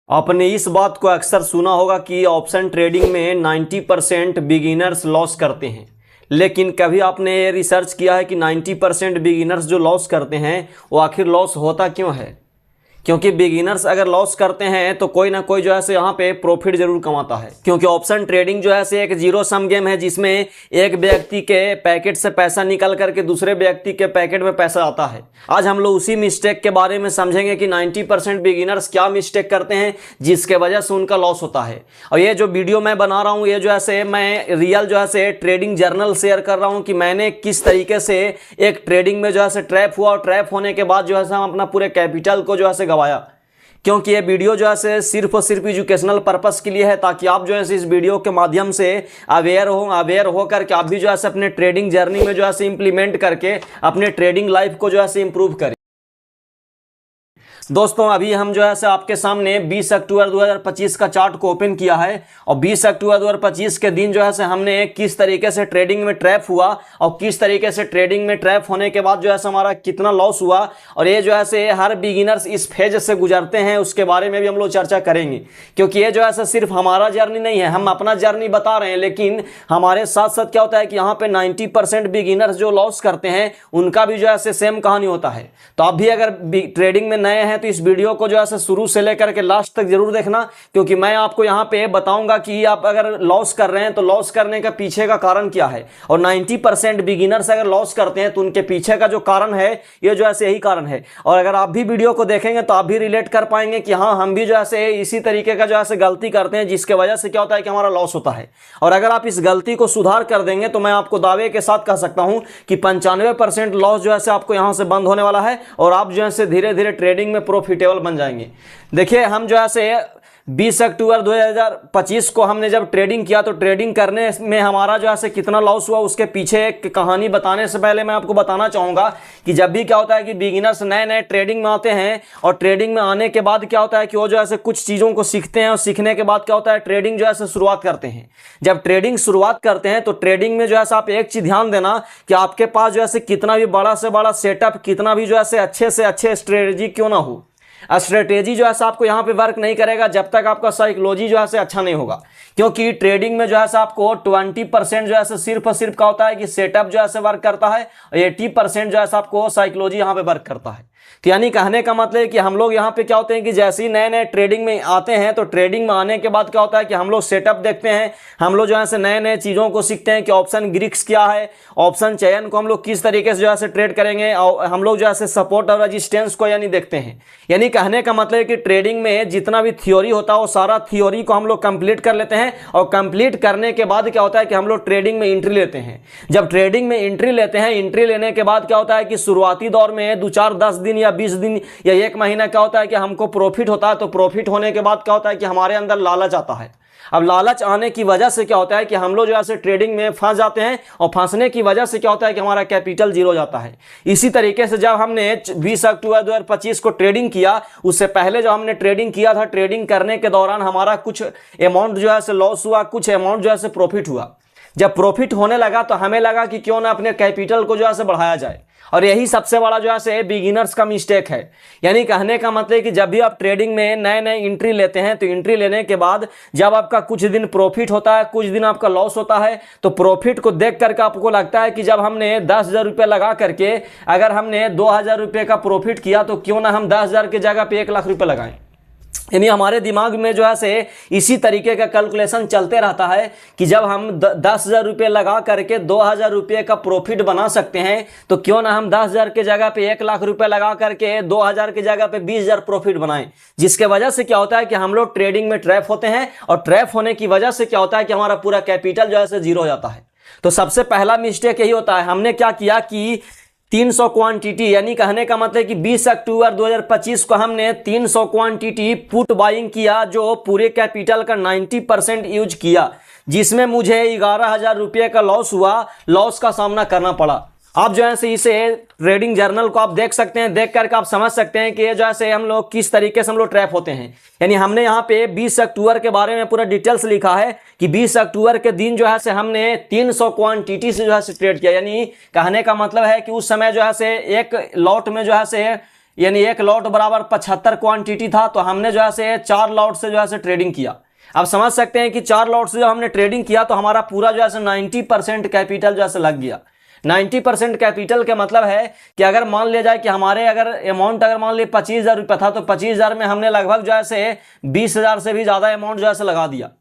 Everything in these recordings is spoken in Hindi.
आपने इस बात को अक्सर सुना होगा कि ऑप्शन ट्रेडिंग में 90% बिगिनर्स लॉस करते हैं। लेकिन कभी आपने ये रिसर्च किया है कि 90% बिगिनर्स जो लॉस करते हैं वो आखिर लॉस होता क्यों है? क्योंकि बिगिनर्स अगर लॉस करते हैं तो कोई ना कोई जो है से यहाँ पे प्रॉफिट जरूर कमाता है। क्योंकि ऑप्शन ट्रेडिंग जो है से एक जीरो सम गेम है, जिसमें एक व्यक्ति के पैकेट से पैसा निकल करके दूसरे व्यक्ति के पैकेट में पैसा आता है। आज हम लोग उसी मिस्टेक के बारे में समझेंगे कि 90% बिगिनर्स क्या मिस्टेक करते हैं जिसके वजह से उनका लॉस होता है। और ये जो वीडियो मैं बना रहा हूँ ये जो है से मैं रियल जो है से ट्रेडिंग जर्नल शेयर कर रहा हूँ कि मैंने किस तरीके से एक ट्रेडिंग में जो है से ट्रैप हुआ और ट्रैप होने के बाद जो है से हम अपना पूरे कैपिटल को जो है से गवाया। क्योंकि ये वीडियो जो है सिर्फ और सिर्फ एजुकेशनल पर्पस के लिए है, ताकि आप जो है इस वीडियो के माध्यम से अवेयर हो करके आप भी जो है अपने ट्रेडिंग जर्नी में जो है इम्प्लीमेंट करके अपने ट्रेडिंग लाइफ को जो है इंप्रूव करें। दोस्तों अभी हम जो है आपके सामने 20 अक्टूबर 2025 का चार्ट को ओपन किया है और 20 अक्टूबर 2025 के दिन जो है हमने किस तरीके से ट्रेडिंग में ट्रैप हुआ और किस तरीके से ट्रेडिंग में ट्रैप होने के बाद जो है हमारा कितना लॉस हुआ, और ये जो है हर बिगिनर्स इस फेज से गुजरते हैं उसके बारे में भी हम लोग चर्चा करेंगे। क्योंकि ये जो है सिर्फ हमारा जर्नी नहीं है, हम अपना जर्नी बता रहे हैं, लेकिन हमारे साथ साथ क्या होता है कि यहाँ पे 90% बिगिनर्स जो लॉस करते हैं उनका भी जो है सेम कहानी होता है। तो आप भी अगर ट्रेडिंग में नए हैं तो इस वीडियो को जो है शुरू से लेकर के लास्ट तक जरूर देखना, क्योंकि मैं आपको यहाँ पे बताऊंगा कि आप अगर लॉस कर रहे हैं तो लॉस करने का पीछे का कारण क्या है, और 90% बिगिनर्स अगर लॉस करते हैं तो उनके पीछे का जो कारण है ये जो है यही कारण है। और अगर आप भी वीडियो को देखेंगे तो आप भी रिलेट कर पाएंगे कि हाँ हम भी जो है इसी तरीके का जो है गलती करते हैं, जिसके वजह से क्या होता है कि हमारा लॉस होता है। और अगर आप इस गलती को सुधार कर देंगे तो मैं आपको दावे के साथ कह सकता हूं कि 95% लॉस जो है आपको यहां से बंद होने वाला है और आप जो है धीरे धीरे ट्रेडिंग में प्रॉफिटेबल बन जाएंगे। देखिए हम जो है 20 अक्टूबर 2025 को हमने जब ट्रेडिंग किया तो ट्रेडिंग करने में हमारा जो है कितना लॉस हुआ उसके पीछे एक कहानी बताने से पहले मैं आपको बताना चाहूँगा कि जब भी क्या होता है कि बिगिनर्स नए नए ट्रेडिंग में आते हैं और ट्रेडिंग में आने के बाद क्या होता है कि वो जो है कुछ चीज़ों को सीखते हैं और सीखने के बाद क्या होता है ट्रेडिंग जो है शुरुआत करते हैं। जब ट्रेडिंग शुरुआत करते हैं तो ट्रेडिंग में जो है आप एक चीज़ ध्यान देना कि आपके पास जो है कितना भी बड़ा से बड़ा सेटअप, कितना भी जो है अच्छे से अच्छे स्ट्रेटेजी क्यों ना हो, स्ट्रेटेजी जो है आपको यहाँ पे वर्क नहीं करेगा जब तक आपका साइकोलॉजी जो है अच्छा नहीं होगा। क्योंकि ट्रेडिंग में जो है आपको 20% जो है सिर्फ और सिर्फ क्या होता है कि सेटअप जो है वर्क करता है और 80% जो है आपको साइकोलॉजी यहाँ पे वर्क करता है। तो यानी कहने का मतलब है कि हम लोग यहाँ पे क्या होते हैं कि जैसे ही नए नए ट्रेडिंग में आते हैं तो ट्रेडिंग में आने के बाद क्या होता है कि हम लोग सेटअप देखते हैं, हम लोग जो है नए नए चीज़ों को सीखते हैं कि ऑप्शन ग्रिक्स क्या है, ऑप्शन चयन को हम लोग किस तरीके से जो है ट्रेड करेंगे, और हम लोग जो है सपोर्ट और रेजिस्टेंस को यानी देखते हैं। यानी कहने का मतलब है कि ट्रेडिंग में जितना भी थ्योरी होता है वो सारा थ्योरी को हम लोग कंप्लीट कर लेते हैं और कंप्लीट करने के बाद क्या होता है कि हम लोग ट्रेडिंग में एंट्री लेते हैं। जब ट्रेडिंग में एंट्री लेते हैं, एंट्री लेने के बाद क्या होता है कि शुरुआती दौर में 2-4-10 दिन या 20 दिन या 1 महीना क्या होता है कि हमको प्रॉफिट होता है। तो प्रॉफिट होने के बाद क्या होता है कि हमारे अंदर लालच आता है। अब लालच आने की वजह से क्या होता है कि हम लोग जो है ट्रेडिंग में फंस जाते हैं और फंसने की वजह से क्या होता है कि हमारा कैपिटल जीरो जाता है। इसी तरीके से जब हमने 20 अक्टूबर 2025 को ट्रेडिंग किया, उससे पहले जब हमने ट्रेडिंग किया था, ट्रेडिंग करने के दौरान हमारा कुछ अमाउंट जो है लॉस हुआ, कुछ अमाउंट जो है प्रॉफिट हुआ। जब प्रॉफिट होने लगा तो हमें लगा कि क्यों ना अपने कैपिटल को जो है बढ़ाया जाए, और यही सबसे बड़ा जो है बिगिनर्स का मिस्टेक है। यानी कहने का मतलब कि जब भी आप ट्रेडिंग में नए नए एंट्री लेते हैं तो एंट्री लेने के बाद जब आपका कुछ दिन प्रॉफिट होता है, कुछ दिन आपका लॉस होता है, तो प्रॉफिट को देख करके आपको लगता है कि जब हमने 10,000 रुपये लगा करके अगर हमने 2,000 रुपये का प्रॉफिट किया तो क्यों ना हम 10,000 की जगह पे 1 लाख रुपये लगाएं। यानी हमारे दिमाग में जो है इसी तरीके का कैलकुलेशन चलते रहता है कि जब हम 10,000 रुपये लगा करके 2,000 रुपये का प्रॉफिट बना सकते हैं तो क्यों ना हम 10,000 के जगह पे 1 लाख रुपये लगा करके 2,000 के जगह पे 20,000 प्रॉफिट बनाएं। जिसके वजह से क्या होता है कि हम लोग ट्रेडिंग में ट्रैप होते हैं और ट्रैप होने की वजह से क्या होता है कि हमारा पूरा कैपिटल जो है जीरो हो जाता है। तो सबसे पहला मिस्टेक यही होता है। हमने क्या किया कि 300 क्वांटिटी, यानी कहने का मतलब कि 20 अक्टूबर 2025 को हमने 300 क्वांटिटी पुट बाइंग किया, जो पूरे कैपिटल का 90% यूज किया, जिसमें मुझे 11,000 रुपये का लॉस हुआ, लॉस का सामना करना पड़ा। आप जो है इसे ट्रेडिंग जर्नल को आप देख सकते हैं, देख करके आप समझ सकते हैं कि ये जो है हम लोग किस तरीके से हम लोग ट्रैप होते हैं। यानी हमने यहाँ पे 20 अक्टूबर के बारे में पूरा डिटेल्स लिखा है कि 20 अक्टूबर के दिन जो है हमने 300 क्वांटिटी से जो है ट्रेड किया। यानी कहने का मतलब है कि उस समय जो है एक लॉट में जो है यानी एक लॉट बराबर 75 क्वांटिटी था, तो हमने जो है से 4 लॉट से जो है से ट्रेडिंग किया। अब समझ सकते हैं कि 4 लॉट से जो हमने ट्रेडिंग किया तो हमारा पूरा जो है से 90% कैपिटल जो है से लग गया। 90% कैपिटल का मतलब है कि अगर मान लिया जाए कि हमारे अगर अमाउंट अगर मान लिया 25,000 रुपया था, तो 25,000 में हमने लगभग जो है से 20,000 से भी ज़्यादा अमाउंट जो है से लगा दिया।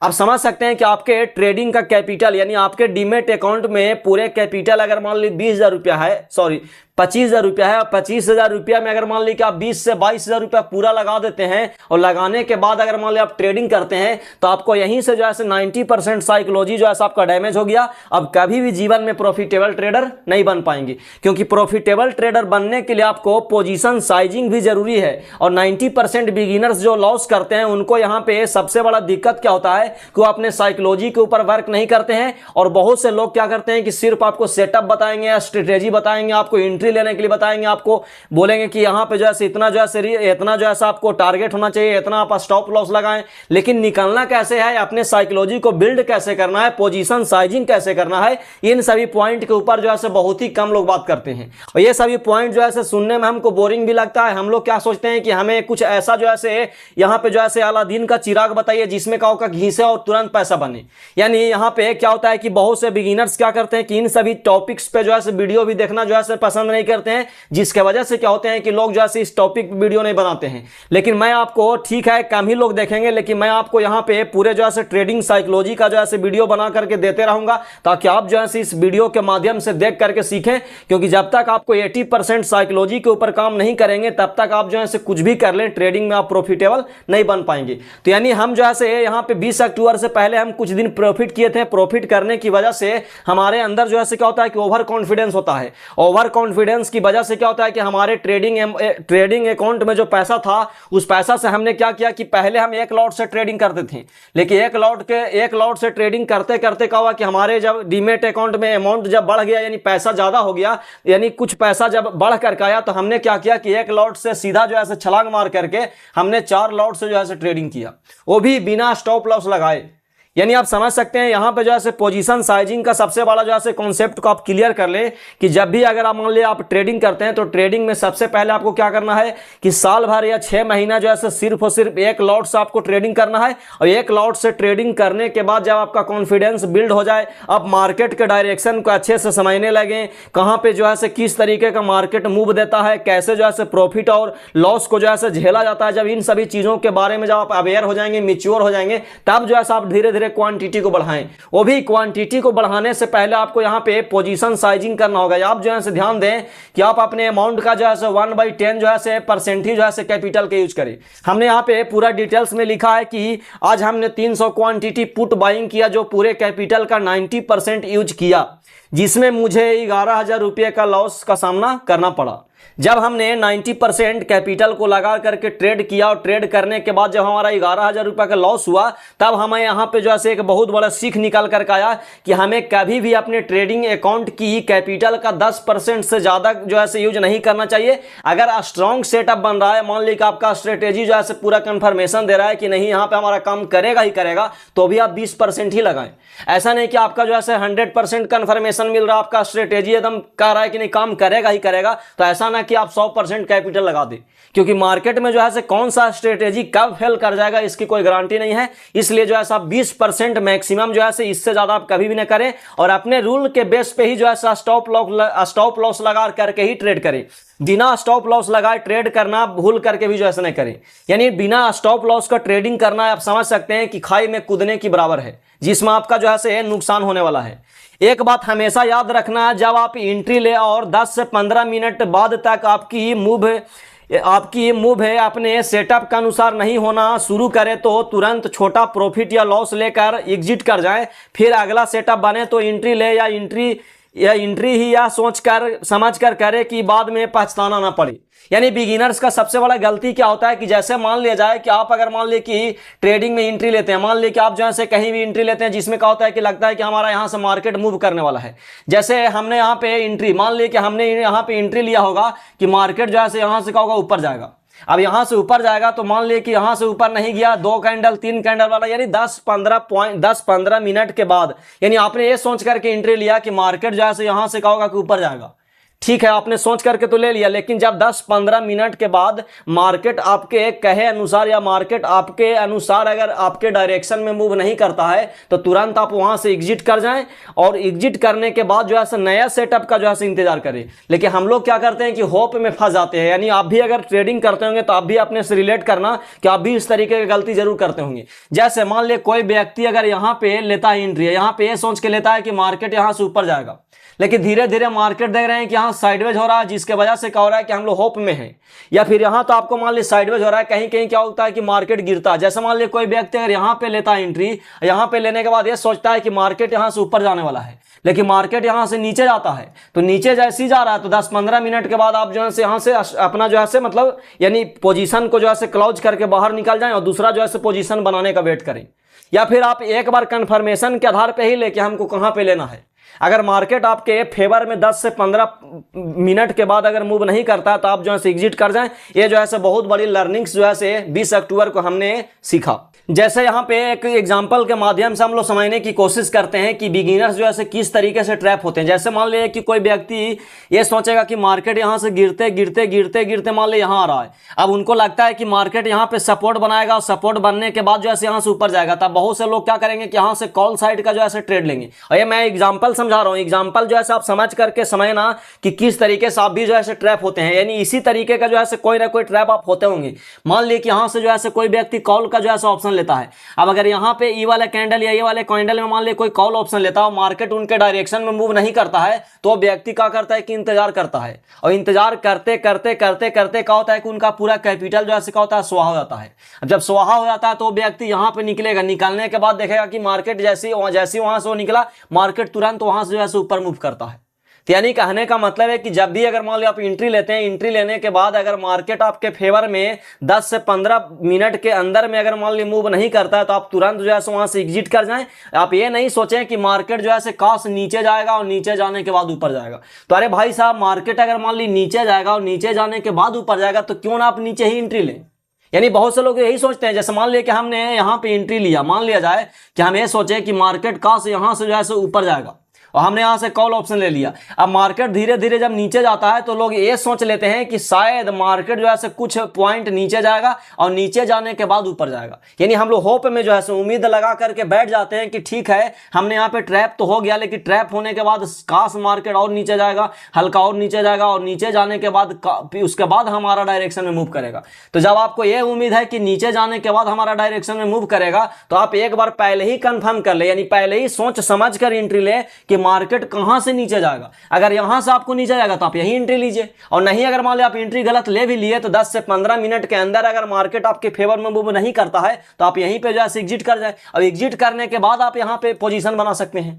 आप समझ सकते हैं कि आपके ट्रेडिंग का कैपिटल यानी आपके डीमेट अकाउंट में पूरे कैपिटल अगर मान ली 20,000 रुपया है, सॉरी 25,000 रुपया है, और 25,000 रुपया में अगर मान ली कि आप 20 से 22,000 रुपया पूरा लगा देते हैं, और लगाने के बाद अगर मान ली आप ट्रेडिंग करते हैं, तो आपको यहीं से जो है 90% साइकोलॉजी जो है आपका डैमेज हो गया। अब कभी भी जीवन में प्रॉफिटेबल ट्रेडर नहीं बन पाएंगे, क्योंकि प्रॉफिटेबल ट्रेडर बनने के लिए आपको पोजीशन साइजिंग भी जरूरी है। और 90% बिगिनर्स जो लॉस करते हैं उनको यहाँ पे सबसे बड़ा दिक्कत क्या होता है कि वो अपने साइकोलॉजी के ऊपर वर्क नहीं करते हैं। और बहुत से लोग क्या करते हैं कि सिर्फ आपको सेटअप बताएंगे या स्ट्रेटेजी बताएंगे, आपको लेने के लिए बताएंगे, आपको बोलेंगे कि यहां पे जो है इतना जो है इतना जो है आपको टारगेट होना चाहिए, इतना आप स्टॉप लॉस लगाएं। लेकिन निकलना कैसे है, अपने साइकोलॉजी को बिल्ड कैसे करना है, पोजीशन साइजिंग कैसे करना है, इन सभी पॉइंट के ऊपर जो है बहुत ही कम लोग बात करते हैं। और ये सभी पॉइंट जो है सुनने में हमको बोरिंग भी लगता है। हम लोग क्या सोचते हैं कि हमें कुछ ऐसा जो है यहां पे जो है अलादीन का चिराग बताइए जिसमें क्या होगा घिसे और तुरंत पैसा बने। यानी यहां पे क्या होता है कि बहुत से बिगिनर्स क्या करते हैं कि इन सभी टॉपिक्स पे जो है वीडियो भी देखना जो है पसंद नहीं करते हैं, जिसके वजह से क्या होते हैं कि लोग जो है इस टॉपिक वीडियो नहीं बनाते हैं। लेकिन मैं आपको, ठीक है कम ही लोग देखेंगे, लेकिन मैं आपको यहाँ पे पूरे जो है ट्रेडिंग साइकोलॉजी का जो है वीडियो बना करके देते रहूंगा, ताकि आप जो है इस वीडियो के माध्यम से देख करके सीखें। क्योंकि जब तक आपको 80% साइकोलॉजी के ऊपर काम नहीं करेंगे, तब तक आप जो है कुछ भी कर लें, ट्रेडिंग में आप प्रॉफिटेबल नहीं बन पाएंगे। तो यानी हम जो है यहाँ पे 20 अक्टूबर से पहले हम कुछ दिन प्रॉफिट किए थे। प्रॉफिट करने की वजह से हमारे अंदर जो है क्या होता है कि ओवर कॉन्फिडेंस होता है। ओवर कॉन्फिडेंस की वजह से क्या होता है कि हमारे ट्रेडिंग अकाउंट में जो पैसा था, उस पैसा से हमने क्या किया कि पहले हम एक लॉट से ट्रेडिंग करते थे, लेकिन एक लॉट से ट्रेडिंग करते करते क्या हुआ कि हमारे जब डीमेट अकाउंट में अमाउंट जब बढ़ गया, यानी पैसा ज्यादा हो गया, यानी कुछ पैसा जब बढ़ करके आया, तो हमने क्या किया कि एक लॉट से सीधा जो है छलांग मार करके हमने 4 लॉट से जो है ट्रेडिंग किया, वो भी बिना स्टॉप लॉस लगाए। यानी आप समझ सकते हैं यहाँ पे जो है पोजीशन साइजिंग का सबसे बड़ा जो है कॉन्सेप्ट को आप क्लियर कर ले कि जब भी अगर आप मान लिया आप ट्रेडिंग करते हैं, तो ट्रेडिंग में सबसे पहले आपको क्या करना है कि साल भर या 6 महीना जो है सिर्फ और सिर्फ एक लॉट से आपको ट्रेडिंग करना है। और एक लॉट से ट्रेडिंग करने के बाद जब आपका कॉन्फिडेंस बिल्ड हो जाए, आप मार्केट के डायरेक्शन को अच्छे से समझने लगे, कहाँ पे जो है किस तरीके का मार्केट मूव देता है, कैसे जो है प्रॉफिट और लॉस को जो है झेला जाता है, जब इन सभी चीजों के बारे में जब आप अवेयर हो जाएंगे, मैच्योर हो जाएंगे, तब जो है आप धीरे धीरे क्वांटिटी को बढ़ाएं। वो भी क्वांटिटी को बढ़ाने से पहले आपको यहां पे पोजीशन साइजिंग करना होगा। आप जो है ध्यान दें कि आप अपने अमाउंट का जो है 1/10 जो है परसेंटेज जो है कैपिटल के यूज करें। हमने यहां पे पूरा डिटेल्स में लिखा है कि आज हमने 300 क्वांटिटी पुट बाइंग किया, जो पूरे कैपिटल का 90% यूज किया, जिसमें मुझे 11,000 रुपये का लॉस का सामना करना पड़ा। जब हमने 90% कैपिटल को लगा करके ट्रेड किया, और ट्रेड करने के बाद जब हमारा 11,000 रुपये का लॉस हुआ, तब हमें यहाँ पे जो है एक बहुत बड़ा सीख निकल करके आया कि हमें कभी भी अपने ट्रेडिंग अकाउंट की कैपिटल का 10% से ज़्यादा जो है यूज नहीं करना चाहिए। अगर स्ट्रॉन्ग सेटअप बन रहा है, मान लीजिए कि आपका स्ट्रेटेजी जो है पूरा कन्फर्मेशन दे रहा है कि नहीं यहाँ पे हमारा काम करेगा ही करेगा, तो भी आप 20% ही लगाएं। ऐसा नहीं कि आपका जो है 100% कन्फर्मेशन मिल रहा है, आपका स्ट्रेटेजी एकदम कह रहा है कि नहीं काम करेगा ही करेगा, तो ऐसा ना कि आप 100% कैपिटल लगा दें, क्योंकि मार्केट में जो है कौन सा स्ट्रेटेजी कब फेल कर जाएगा इसकी कोई गारंटी नहीं है। इसलिए जो है आप 20% मैक्सिमम जो है इससे ज्यादा आप कभी भी ना करें, और अपने रूल के बेस पे ही जो है स्टॉप लॉस लगा करके ही ट्रेड करें। बिना स्टॉप लॉस लगाए ट्रेड करना भूल करके भी जो ऐसा नहीं करें। यानी बिना स्टॉप लॉस का ट्रेडिंग करना आप समझ सकते हैं कि खाई में कूदने की बराबर है, जिसमें आपका जो है नुकसान होने वाला है। एक बात हमेशा याद रखना, जब आप एंट्री ले और 10 से 15 मिनट बाद तक आपकी मूव है अपने सेटअप के अनुसार नहीं होना शुरू करे, तो तुरंत छोटा प्रॉफिट या लॉस लेकर एग्जिट कर जाएं। फिर अगला सेटअप बने तो एंट्री ले या एंट्री ही या सोचकर समझकर करे कि बाद में पछताना ना पड़े। यानी बिगिनर्स का सबसे बड़ा गलती क्या होता है कि जैसे मान लिया जाए कि आप अगर मान लिया कि ट्रेडिंग में एंट्री लेते हैं, मान लिया कि आप जो है कहीं भी एंट्री लेते हैं जिसमें क्या होता है कि लगता है कि हमारा यहाँ से मार्केट मूव करने वाला है। जैसे हमने यहाँ पे एंट्री, मान लिया कि हमने यहाँ पे एंट्री लिया होगा कि मार्केट जो है यहाँ से क्या होगा, ऊपर जाएगा। अब यहां से ऊपर जाएगा तो मान लिया कि यहां से ऊपर नहीं गया, 2 कैंडल 3 कैंडल वाला, यानी 10-15 मिनट के बाद, यानी आपने ये सोच करके एंट्री लिया कि मार्केट जो है यहां से क्या होगा कि ऊपर जाएगा। ठीक है, आपने सोच करके तो ले लिया, लेकिन जब 10-15 मिनट के बाद मार्केट आपके कहे अनुसार या मार्केट आपके अनुसार अगर आपके डायरेक्शन में मूव नहीं करता है तो तुरंत आप वहां से एग्जिट कर जाएं, और एग्जिट करने के बाद जो है नया सेटअप का जो है इंतजार करें। लेकिन हम लोग क्या करते हैं कि होप में फंस जाते हैं। यानी आप भी अगर ट्रेडिंग करते होंगे तो आप भी अपने से रिलेट करना कि आप भी इस तरीके की गलती जरूर करते होंगे। जैसे मान ले कोई व्यक्ति अगर यहाँ पे लेता है एंट्री, यहाँ पे सोच के लेता है कि मार्केट यहाँ से ऊपर जाएगा, लेकिन धीरे धीरे मार्केट देख रहे हैं कि यहाँ साइडवेज हो रहा है, जिसके वजह से क्या हो रहा है कि हम लोग होप में हैं। या फिर यहाँ तो आपको मान ली साइडवेज हो रहा है, कहीं कहीं क्या होता है कि मार्केट गिरता है। जैसे मान ली कोई व्यक्ति अगर यहाँ पे लेता है एंट्री, यहाँ पे लेने के बाद ये सोचता है कि मार्केट यहाँ से ऊपर जाने वाला है, लेकिन मार्केट यहाँ से नीचे जाता है। तो नीचे जैसे ही जा रहा है तो 10-15 मिनट के बाद आप जो है यहाँ से अपना जो है मतलब यानी पोजीशन को जो है क्लोज करके बाहर निकल जाएं और दूसरा जो है पोजीशन बनाने का वेट करें। या फिर आप एक बार कंफर्मेशन के आधार पे ही लेके हमको कहाँ पे लेना है। अगर मार्केट आपके फेवर में 10 से 15 मिनट के बाद अगर मूव नहीं करता तो आप जो है एग्जिट कर जाएं। ये जो है बहुत बड़ी लर्निंग्स जो है 20 अक्टूबर को हमने सीखा। जैसे यहाँ पे एक एग्जांपल के माध्यम से हम लोग समझने की कोशिश करते हैं कि बिगिनर्स जो है किस तरीके से ट्रैप होते हैं। जैसे मान लिया कि कोई व्यक्ति ये सोचेगा कि मार्केट यहाँ से गिरते गिरते गिरते गिरते मान लिया यहाँ आ रहा है। अब उनको लगता है कि मार्केट यहाँ पे सपोर्ट बनाएगा और सपोर्ट बनने के बाद जो है यहाँ से ऊपर जाएगा। तब बहुत से लोग क्या करेंगे कि यहाँ से कॉल साइड का जो है ट्रेड लेंगे। और ये मैं एग्जाम्पल समझा रहा हूँ, एग्जाम्पल जो है आप समझ करके समझना कि किस तरीके से आप भी जो है ट्रैप होते हैं। यानी इसी तरीके का जो है कोई ना कोई ट्रैप आप होते होंगे। मान लिया कि यहाँ से जो है कोई व्यक्ति कॉल का जो है ऑप्शन लेता है। अब अगर यहाँ पे ई वाले कैंडल या ये वाले कैंडल में मान लिया कोई कॉल ऑप्शन लेता है, मार्केट उनके डायरेक्शन में मूव नहीं करता है, तो व्यक्ति क्या करता है कि इंतजार करता है। और इंतजार करते करते करते करते क्या होता है कि उनका पूरा कैपिटल जो है क्या होता है स्वाहा हो जाता है। अब जब स्वाहा हो जाता है तो व्यक्ति यहाँ पे निकलेगा, निकलने के बाद देखेगा कि मार्केट जैसे वहां से वो निकला, मार्केट तुरंत वहां से जो है ऊपर मूव करता है। तो यानी कहने का मतलब है कि जब भी अगर मान लो आप एंट्री लेते हैं, एंट्री लेने के बाद अगर मार्केट आपके फेवर में 10 से 15 मिनट के अंदर में अगर मान ली मूव नहीं करता है तो आप तुरंत जो है वहां से एग्जिट कर जाएं। आप ये नहीं सोचें कि मार्केट जो है काश नीचे जाएगा और नीचे जाने के बाद ऊपर जाएगा। तो अरे भाई साहब, मार्केट अगर मान ली नीचे जाएगा और नीचे जाने के बाद ऊपर जाएगा तो क्यों ना आप नीचे ही एंट्री लें। यानी बहुत से लोग यही सोचते हैं। जैसे मान लिया कि हमने यहाँ पे एंट्री लिया, मान लिया जाए कि हम ये सोचे कि मार्केट काश यहाँ से जो है ऊपर जाएगा और हमने यहां से कॉल ऑप्शन ले लिया। अब मार्केट धीरे धीरे जब नीचे जाता है तो लोग ये सोच लेते हैं कि शायद मार्केट जो है कुछ पॉइंट नीचे जाएगा और नीचे जाने के बाद ऊपर जाएगा। यानी हम लोग होप में जो है उम्मीद लगा करके बैठ जाते हैं कि ठीक है हमने यहाँ पे ट्रैप तो हो गया, लेकिन ट्रैप होने के बाद काश मार्केट और नीचे जाएगा, हल्का और नीचे जाएगा और नीचे जाने के बाद उसके बाद हमारा डायरेक्शन में मूव करेगा। तो जब आपको यह उम्मीद है कि नीचे जाने के बाद हमारा डायरेक्शन में मूव करेगा तो आप एक बार पहले ही कंफर्म कर ले, यानी पहले ही सोच समझ कर एंट्री ले कि मार्केट कहां से नीचे जाएगा। अगर यहां से आपको नीचे जाएगा तो आप यही एंट्री लीजिए, और नहीं अगर मान लो आप एंट्री गलत ले भी लिए तो 10 से 15 मिनट के अंदर अगर मार्केट आपके फेवर में मूव नहीं करता है तो आप यहीं पे जो है एग्जिट कर जाए। और एग्जिट करने के बाद आप यहां पे पोजीशन बना सकते हैं।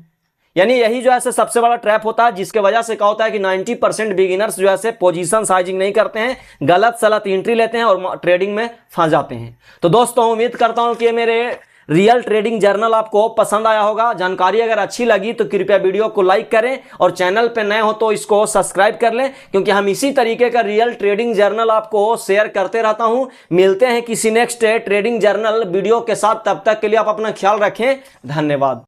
यानी यही जो है सबसे बड़ा ट्रैप होता है, जिसके वजह से क्या होता है कि 90% बिगिनर्स जो है पोजीशन साइजिंग नहीं करते हैं, गलत सलत एंट्री लेते हैं और ट्रेडिंग में फंस जाते हैं। तो दोस्तों उम्मीद करता हूं कि मेरे रियल ट्रेडिंग जर्नल आपको पसंद आया होगा। जानकारी अगर अच्छी लगी तो कृपया वीडियो को लाइक करें और चैनल पे नए हो तो इसको सब्सक्राइब कर लें, क्योंकि हम इसी तरीके का रियल ट्रेडिंग जर्नल आपको शेयर करते रहता हूं। मिलते हैं किसी नेक्स्ट ट्रेडिंग जर्नल वीडियो के साथ, तब तक के लिए आप अपना ख्याल रखें। धन्यवाद।